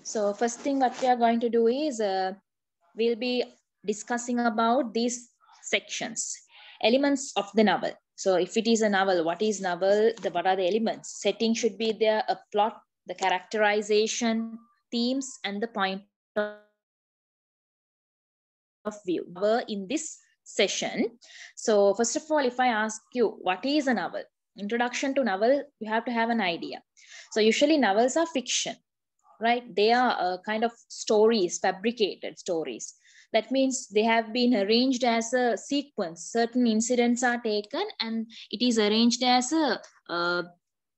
So first thing what we are going to do is we'll be discussing about these sections, elements of the novel. So if it is a novel, what is novel? What are the elements? Setting should be there, a plot, the characterization, themes, and the point of view. We're in this session. So first of all, if I ask you, what is a novel? Introduction to novel, you have to have an idea. So usually novels are fiction, right? They are kind of stories, fabricated stories. That means they have been arranged as a sequence. Certain incidents are taken and it is arranged as a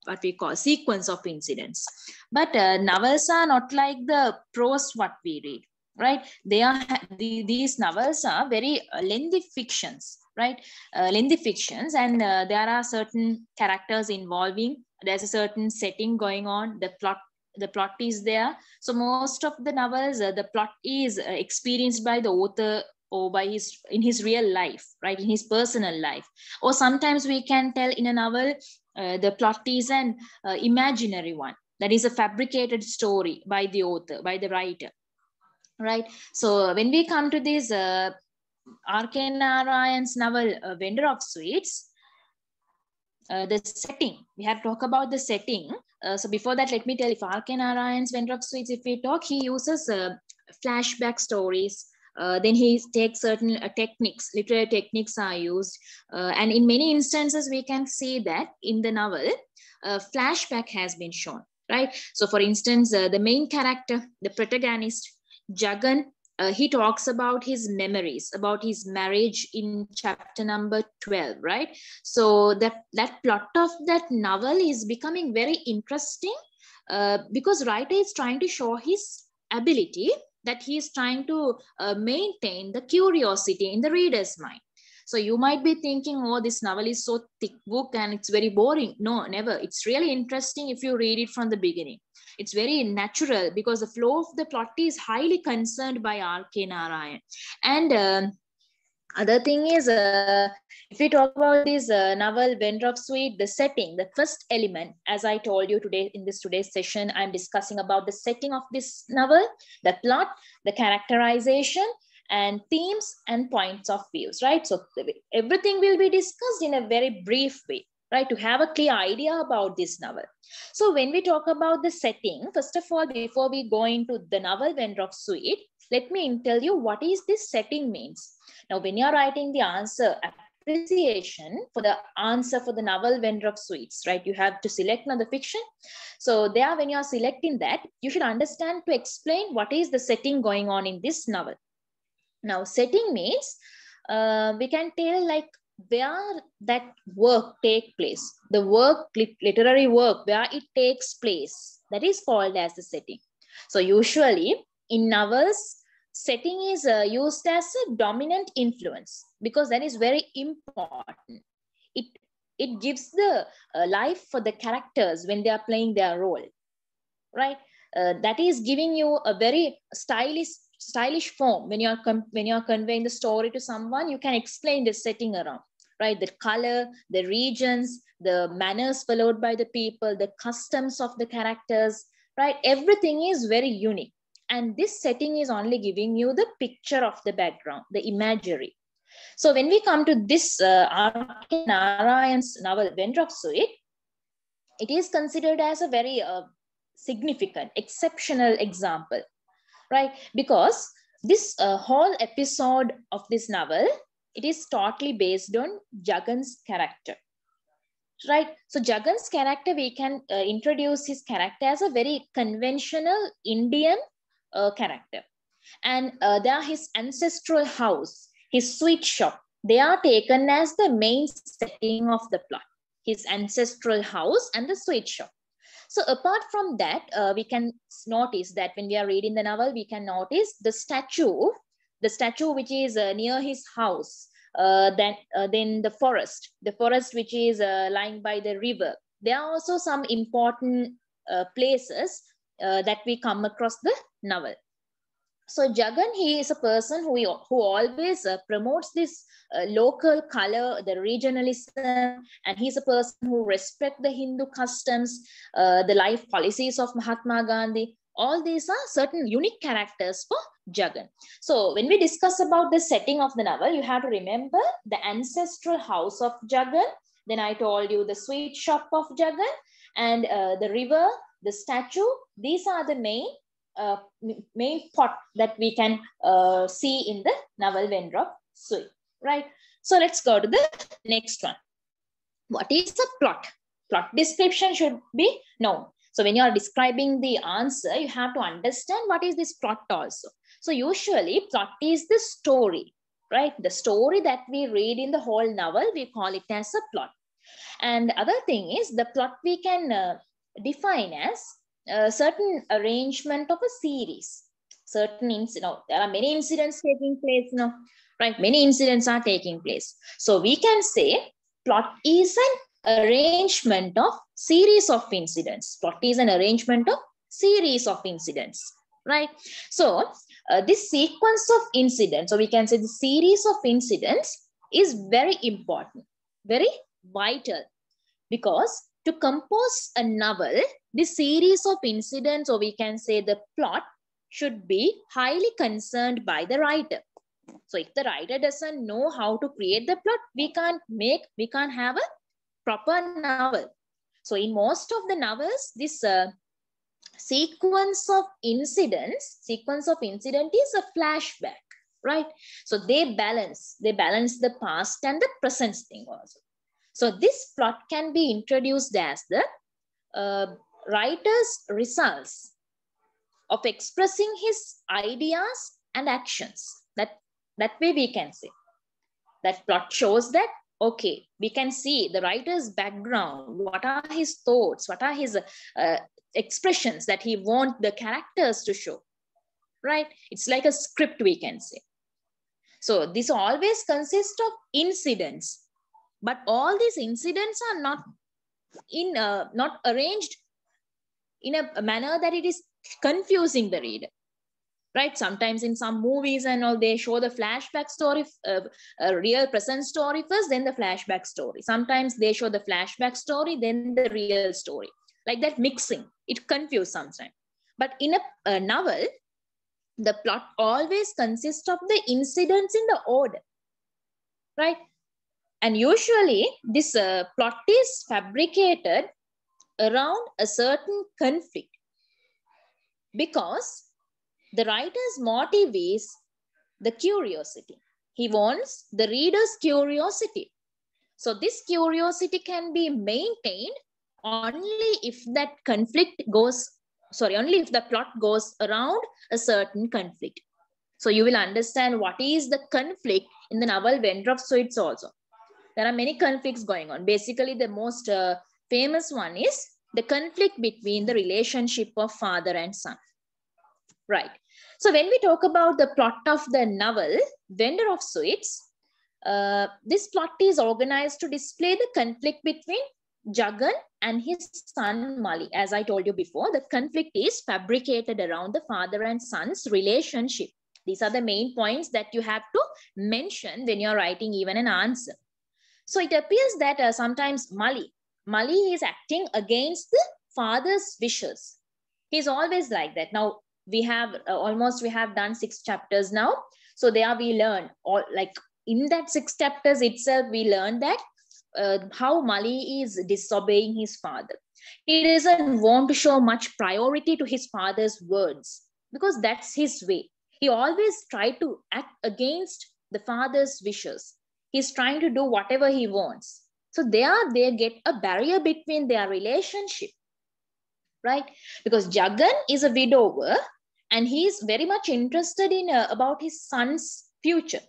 what we call sequence of incidents. But novels are not like the prose what we read, right? They are these novels are very lengthy fictions, right? Lengthy fictions, and there are certain characters involving. There's a certain setting going on. The plot is there. So most of the novels, the plot is experienced by the author or by in his real life, right? In his personal life. Or sometimes we can tell in a novel, the plot is an imaginary one. That is a fabricated story by the author, by the writer, right? So when we come to this R.K. Narayan's novel, Vendor of Sweets, the setting, we have to talk about the setting. So before that, let me tell, if R.K. Narayan's Vendor of Sweets, if we talk, he uses flashback stories. Then he takes certain techniques, literary techniques are used. And in many instances, we can see that in the novel, flashback has been shown, right? So for instance, the main character, the protagonist, Jagan, he talks about his memories, about his marriage in chapter number 12, right? So that plot of that novel is becoming very interesting because writer is trying to show his ability, that he is trying to maintain the curiosity in the reader's mind. So you might be thinking, oh, this novel is so thick book and it's very boring. No, never. It's really interesting if you read it from the beginning. It's very natural because the flow of the plot is highly concerned by R.K. Narayan. And other thing is, if we talk about this novel, Vendor of Sweet, the setting, the first element, as I told you today in this today's session, I'm discussing about the setting of this novel, the plot, the characterization, and themes and points of views, right? So everything will be discussed in a very brief way, right? To have a clear idea about this novel. So when we talk about the setting, first of all, before we go into the novel, Vendor of Sweet, let me tell you what is this setting means. Now, when you're writing the answer appreciation for the answer for the novel Vendor of Sweets, right? You have to select another fiction. So there, when you're selecting that, you should understand to explain what is the setting going on in this novel. Now, setting means we can tell like where that work take place, the work, literary work, where it takes place, that is called as the setting. So usually in novels, setting is used as a dominant influence because that is very important. It gives the life for the characters when they are playing their role, right? That is giving you a very stylish form. When you're conveying the story to someone, you can explain the setting around, right? The color, the regions, the manners followed by the people, the customs of the characters, right? Everything is very unique. And this setting is only giving you the picture of the background, the imagery. So when we come to this R.K. Narayan's novel, Vendor of Sweet, it is considered as a very significant, exceptional example, right? Because this whole episode of this novel, it is totally based on Jagan's character, right? So Jagan's character, we can introduce his character as a very conventional Indian character. And there his ancestral house, his sweet shop, they are taken as the main setting of the plot. His ancestral house and the sweet shop. So apart from that, we can notice that when we are reading the novel, we can notice the statue which is near his house, then the forest which is lying by the river. There are also some important places that we come across the novel. So Jagan, he is a person who always promotes this local color, the regionalism, and he's a person who respects the Hindu customs, the life policies of Mahatma Gandhi. All these are certain unique characters for Jagan. So when we discuss about the setting of the novel, you have to remember the ancestral house of Jagan. Then I told you the sweet shop of Jagan and the river, the statue. These are the main plot that we can see in the novel Vendor of Sweet, right? So let's go to the next one. What is a plot? Plot description should be known. So when you are describing the answer, you have to understand what is this plot also. So usually plot is the story, right? The story that we read in the whole novel, we call it as a plot. And other thing is the plot we can define as a certain arrangement of a series. Certain incidents, there are many incidents taking place now, right? Many incidents are taking place. So we can say plot is an arrangement of series of incidents. Plot is an arrangement of series of incidents, right? So this sequence of incidents, or we can say the series of incidents, is very important, very vital, because to compose a novel, this series of incidents, or we can say the plot, should be highly concerned by the writer. So if the writer doesn't know how to create the plot, we can't have a proper novel. So in most of the novels, this sequence of incident is a flashback, right? So they balance the past and the present thing also. So this plot can be introduced as the writer's results of expressing his ideas and actions. That way we can say that plot shows that, okay, we can see the writer's background, what are his thoughts, what are his expressions that he wants the characters to show, right? It's like a script, we can say. So this always consists of incidents, but all these incidents are not arranged in a manner that it is confusing the reader, right? Sometimes in some movies and all, they show the flashback story, a real present story first, then the flashback story. Sometimes they show the flashback story, then the real story. Like that mixing, it confuses sometimes. But in a novel, the plot always consists of the incidents in the order, right? And usually this plot is fabricated around a certain conflict, because the writer's motive is the curiosity. He wants the reader's curiosity. So this curiosity can be maintained only if only if the plot goes around a certain conflict. So you will understand what is the conflict in the novel Vendor of Sweets also. There are many conflicts going on. Basically, the most famous one is the conflict between the relationship of father and son. Right. So when we talk about the plot of the novel Vendor of Sweets, this plot is organized to display the conflict between Jagan and his son Mali. As I told you before, the conflict is fabricated around the father and son's relationship. These are the main points that you have to mention when you're writing even an answer. So it appears that sometimes Mali is acting against the father's wishes. He's always like that. Now we have done 6 chapters now. So there we learn all, like in that 6 chapters itself, we learn that how Mali is disobeying his father. He doesn't want to show much priority to his father's words, because that's his way. He always tries to act against the father's wishes. He's trying to do whatever he wants. So they get a barrier between their relationship, right? Because Jagan is a widower and he's very much interested in about his son's future.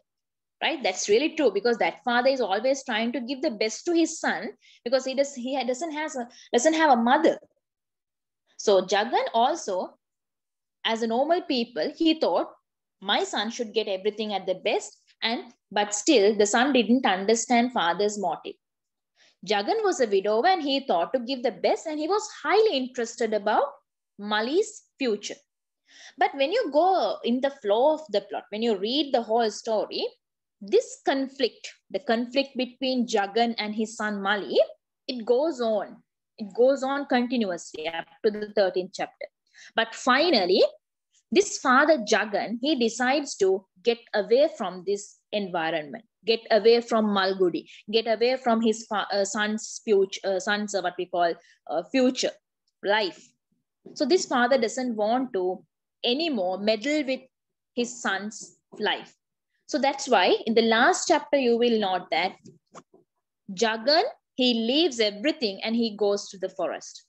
Right, that's really true, because that father is always trying to give the best to his son, because he doesn't have a mother. So Jagan also, as a normal people, he thought my son should get everything at the best, but still the son didn't understand father's motive. Jagan was a widower and he thought to give the best, and he was highly interested about Mali's future. But when you go in the flow of the plot, when you read the whole story, this conflict, the conflict between Jagan and his son Mali, it goes on continuously up to the 13th chapter. But finally, this father Jagan, he decides to get away from this environment, get away from Malgudi, get away from his son's future, what we call future life. So this father doesn't want to anymore meddle with his son's life. So that's why in the last chapter, you will note that Jagan, he leaves everything and he goes to the forest.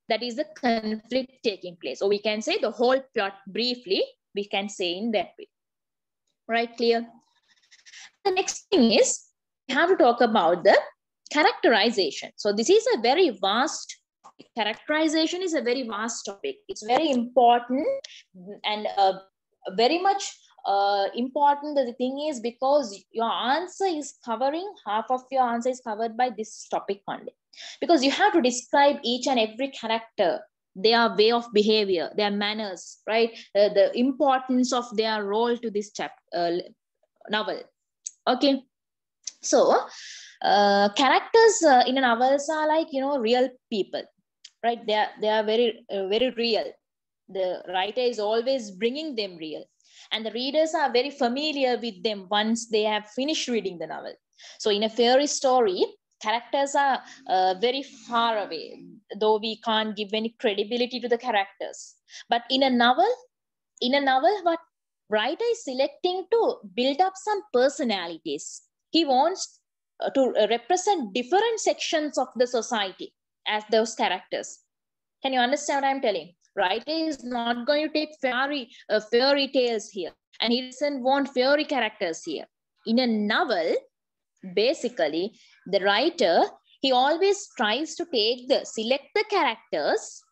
That is the conflict taking place. Or we can say the whole plot briefly, we can say in that way. Right, clear? The next thing is, we have to talk about the characterization. So this is a very vast topic. Characterization is a very vast topic. It's very important and very much important. The thing is, because your answer is covering, half of your answer is covered by this topic only. Because you have to describe each and every character, their way of behavior, their manners, right? The importance of their role to this novel. Okay. So characters in a novels are like, real people, right? They are very, very real. The writer is always bringing them real. And the readers are very familiar with them once they have finished reading the novel. So in a fairy story, characters are very far away, though we can't give any credibility to the characters. But in a novel, what writer is selecting to build up some personalities. He wants to represent different sections of the society as those characters. Can you understand what I'm telling? Writer is not going to take fairy tales here, and he doesn't want fairy characters here. In a novel, basically, the writer, he always tries to select the characters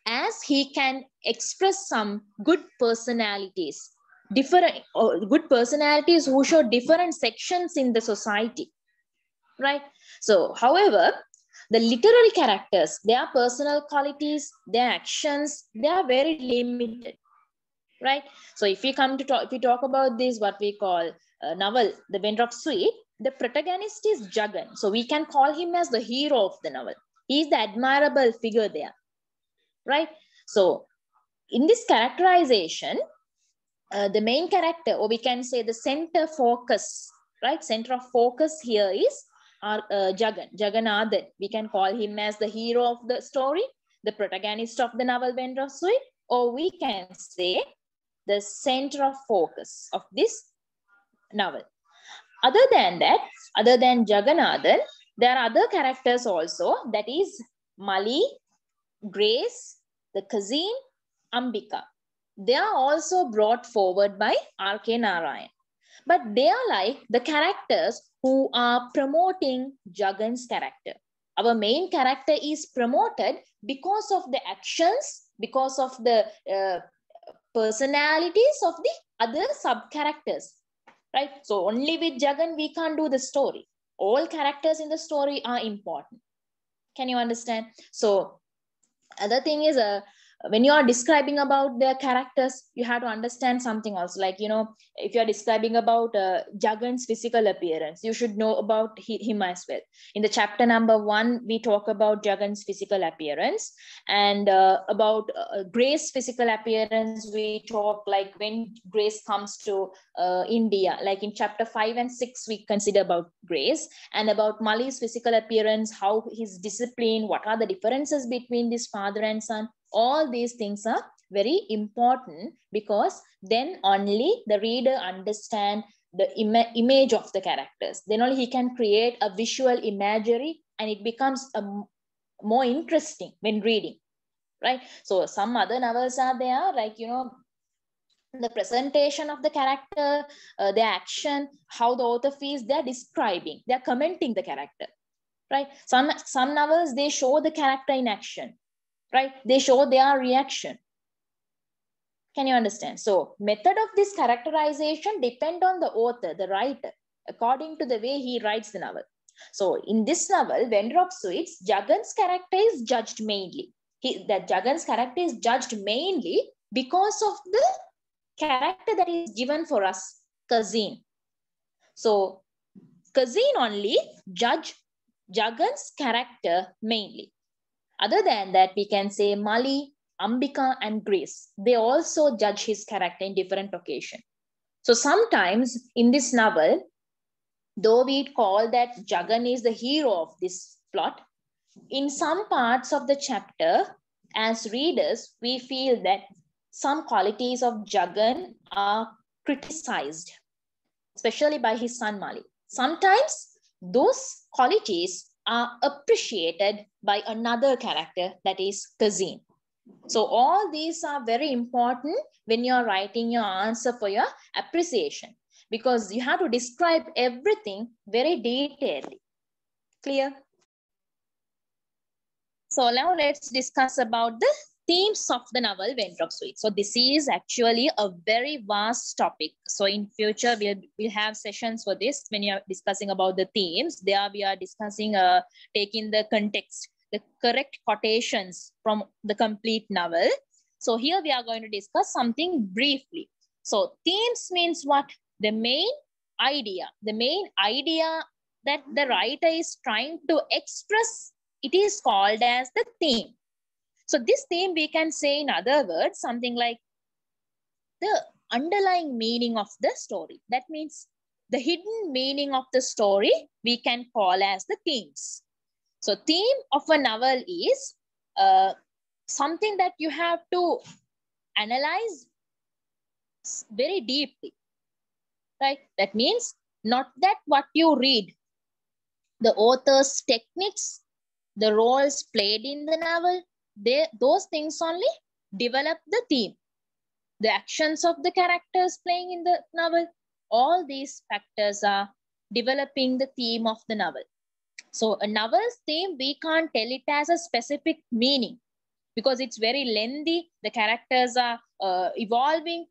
as he can express some good personalities, good personalities who show different sections in the society, right? So, however, the literary characters, their personal qualities, their actions, they are very limited, right? So if we talk about this, what we call novel, The Vendor of Sweet, the protagonist is Jagan. So we can call him as the hero of the novel. He is the admirable figure there, right? So in this characterization, the main character, or we can say the center focus, right? Center of focus here is Jagannathan. We can call him as the hero of the story, the protagonist of the novel Vendor of Sweet, or we can say the center of focus of this novel. Other than that, other than Jagannathan, there are other characters also, that is Mali, Grace, the cousin, Ambika. They are also brought forward by R.K. Narayan. But they are like the characters who are promoting Jagan's character. Our main character is promoted because of the actions, because of the personalities of the other sub-characters, right? So only with Jagan we can't do the story. All characters in the story are important. Can you understand? So other thing is, when you are describing about their characters, you have to understand something else. Like, if you are describing about Jagan's physical appearance, you should know about him as well. In the chapter number 1, we talk about Jagan's physical appearance, and about Grace's physical appearance, we talk like when Grace comes to India. Like in chapter 5 and 6, we consider about Grace, and about Mali's physical appearance, how his discipline, what are the differences between this father and son. All these things are very important, because then only the reader understand the image of the characters. Then only he can create a visual imagery, and it becomes more interesting when reading, right? So some other novels are there, like, the presentation of the character, their action, how the author feels, they're describing, they're commenting the character, right? Some novels, they show the character in action, right? They show their reaction. Can you understand? So method of this characterization depend on the author, the writer, according to the way he writes the novel. So in this novel, Vendor of Sweets, Jagan's character is judged mainly. Jagan's character is judged mainly because of the character that is given for us, Cousin. So Cousin only judge Jagan's character mainly. Other than that, we can say Mali, Ambika and Grace, they also judge his character in different occasions. So sometimes in this novel, though we call that Jagan is the hero of this plot, in some parts of the chapter, as readers, we feel that some qualities of Jagan are criticized, especially by his son Mali. Sometimes those qualities are appreciated by another character, that is Kazin. So all these are very important when you're writing your answer for your appreciation, because you have to describe everything very detailedly. Clear? So now let's discuss about the themes of the novel Vendor of Sweets. So this is actually a very vast topic. So in future, we'll have sessions for this when you're discussing about the themes. There we are discussing, taking the context, the correct quotations from the complete novel. So here we are going to discuss something briefly. So themes means what? The main idea that the writer is trying to express, it is called as the theme. So this theme we can say in other words, something like the underlying meaning of the story. That means the hidden meaning of the story we can call as the themes. So theme of a novel is something that you have to analyze very deeply, right? That means not that what you read, the author's techniques, the roles played in the novel, those things only develop the theme. The actions of the characters playing in the novel, all these factors are developing the theme of the novel. So a novel's theme, we can't tell it as a specific meaning because it's very lengthy. The characters are evolving,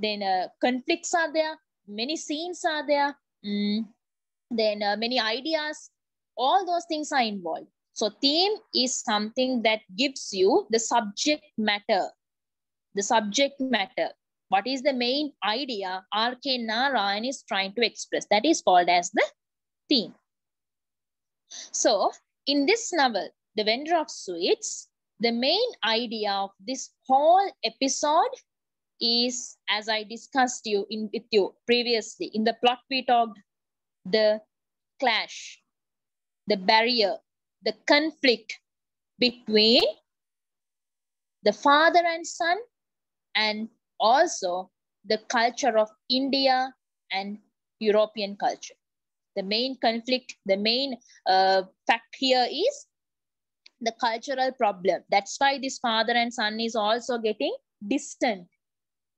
then conflicts are there, many scenes are there, then many ideas, all those things are involved. So theme is something that gives you the subject matter. The subject matter. What is the main idea R.K. Narayan is trying to express? That is called as the theme. So in this novel, The Vendor of Sweets, the main idea of this whole episode is, as I discussed with you previously, in the plot we talked, the clash, the barrier, the conflict between the father and son, and also the culture of India and European culture. The main conflict, the main fact here is the cultural problem. That's why this father and son is also getting distant,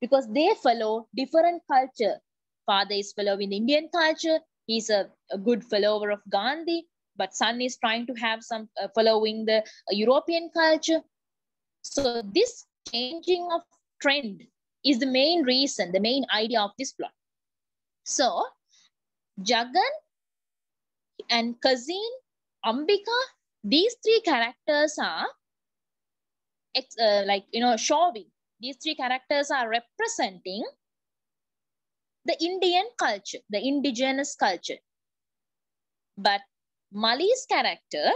because they follow different culture. Father is following Indian culture. He's a good follower of Gandhi, but son is trying to have some following the European culture. So this changing of trend is the main reason, the main idea of this plot. So Jagan and Kazin, Ambika, these three characters are showing. These three characters are representing the Indian culture, the indigenous culture. But Mali's character,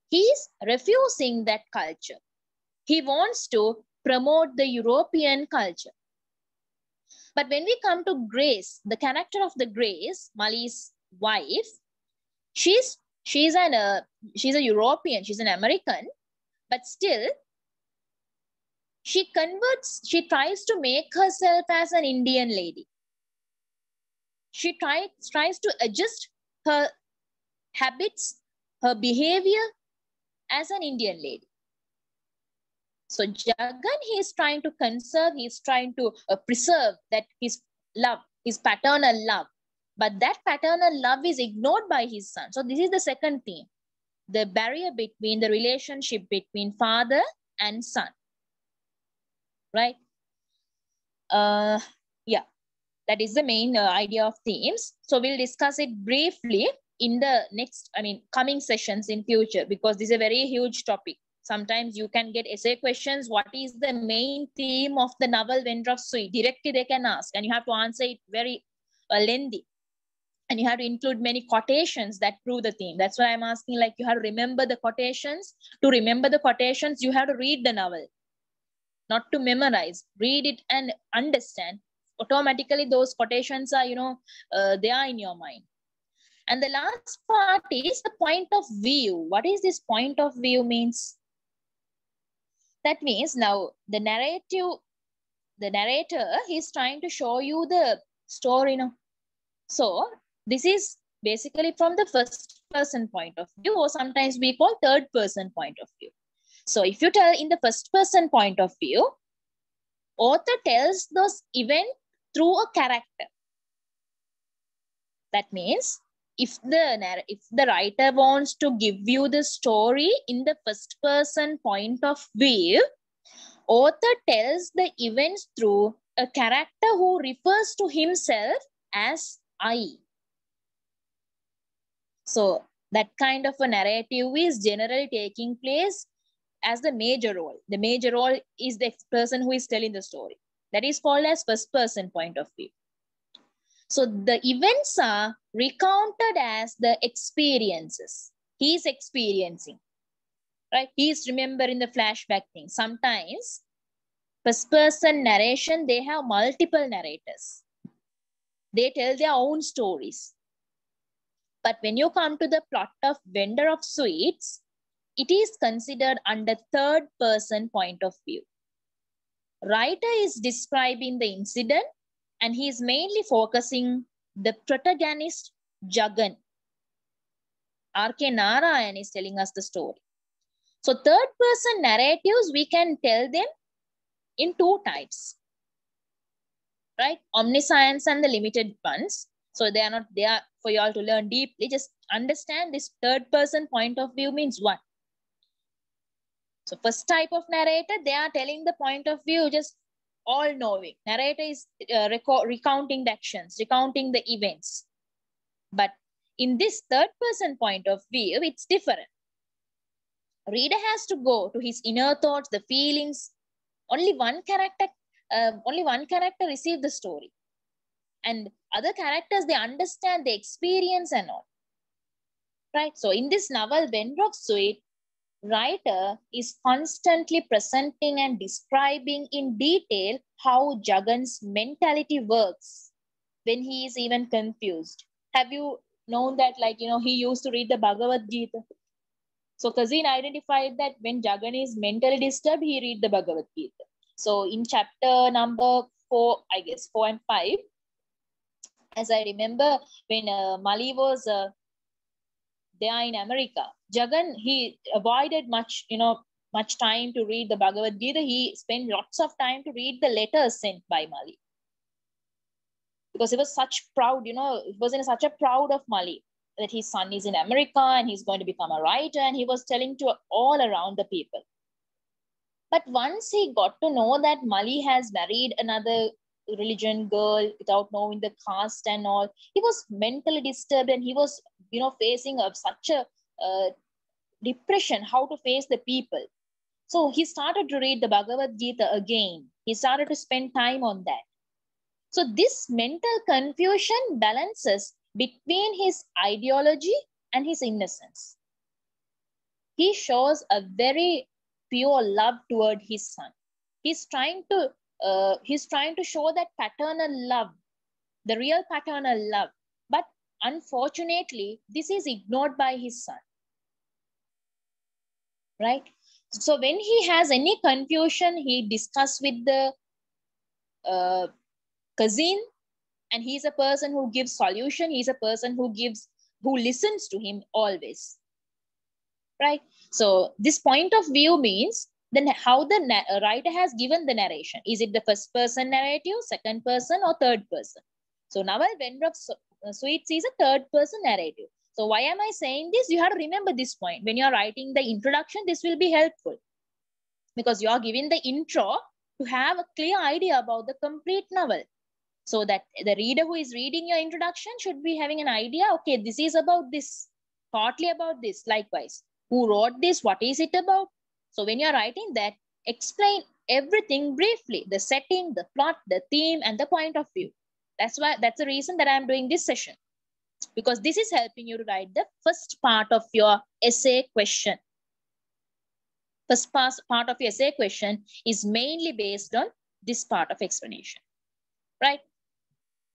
he's refusing that culture. He wants to promote the European culture. But when we come to Grace, the character of the Grace, Mali's wife, she's a European, she's an American, but still she tries to make herself as an Indian lady. She tries to adjust her habits, her behavior as an Indian lady. So Jagan, he is trying to conserve, he is trying to preserve that his love, his paternal love. But that paternal love is ignored by his son. So this is the second theme, the barrier between the relationship between father and son. Right? Yeah, that is the main idea of themes. So we'll discuss it briefly in the next, coming sessions in future, because this is a very huge topic. Sometimes you can get essay questions. What is the main theme of the novel Vendor of Sweets? Directly they can ask, and you have to answer it very lengthy. And you have to include many quotations that prove the theme. That's why I'm asking, like, you have to remember the quotations. To remember the quotations, you have to read the novel, not to memorize. Read it and understand. Automatically, those quotations are, they are in your mind. And the last part is the point of view. What is this point of view means? That means now the narrator, he's trying to show you the story. So this is basically from the first person point of view, or sometimes we call third person point of view. So if you tell in the first person point of view, author tells those events through a character. That means if the writer wants to give you the story in the first person point of view, author tells the events through a character who refers to himself as I. So that kind of a narrative is generally taking place as the major role. The major role is the person who is telling the story. That is called as first person point of view. So the events are recounted as the experiences he is experiencing, right? He is remembering the flashback thing. Sometimes first person narration, they have multiple narrators. They tell their own stories. But when you come to the plot of Vendor of Sweets, it is considered under third person point of view. Writer is describing the incident and he is mainly focusing the protagonist, Jagan. R.K. Narayan is telling us the story. So third person narratives, we can tell them in two types, right? Omniscience and the limited ones. So they are not there for you all to learn deeply. Just understand this third person point of view means what. So first type of narrator, they are telling the point of view, just all knowing. Narrator is recounting the actions, recounting the events. But in this third person point of view, it's different. Reader has to go to his inner thoughts, the feelings. Only one character receives the story. And other characters, they understand the experience and all. Right? So in this novel, Vendor of Sweets, writer is constantly presenting and describing in detail how Jagan's mentality works when he is even confused. Have you known that, like, he used to read the Bhagavad Gita? So Kazin identified that when Jagan is mentally disturbed, he read the Bhagavad Gita. So in chapter number 4, I guess 4 and 5, as I remember, when Mali was there in America, Jagan, he avoided much time to read the Bhagavad Gita. He spent lots of time to read the letters sent by Mali. Because he was such proud, it was in such a proud of Mali that his son is in America and he's going to become a writer, and he was telling to all around the people. But once he got to know that Mali has married another religion girl without knowing the caste and all, he was mentally disturbed, and he was facing such a depression, how to face the people. So he started to read the Bhagavad Gita again. He started to spend time on that. So this mental confusion balances between his ideology and his innocence. He shows a very pure love toward his son. He's trying to show that paternal love, the real paternal love. But unfortunately, this is ignored by his son. Right? So when he has any confusion, he discusses with the cousin, and he's a person who gives solution. He's a person who listens to him always. Right? So this point of view means then how the writer has given the narration. Is it the first person narrative, second person, or third person? So novel Vendor of Sweets is a third person narrative. So why am I saying this? You have to remember this point. When you're writing the introduction, this will be helpful. Because you're giving the intro to have a clear idea about the complete novel. So that the reader who is reading your introduction should be having an idea, okay, this is about this, partly about this. Likewise, who wrote this, what is it about? So when you're writing that, explain everything briefly, the setting, the plot, the theme, and the point of view. That's the reason that I'm doing this session. because this is helping you to write the first part of your essay question. First part of your essay question is mainly based on this part of explanation, right?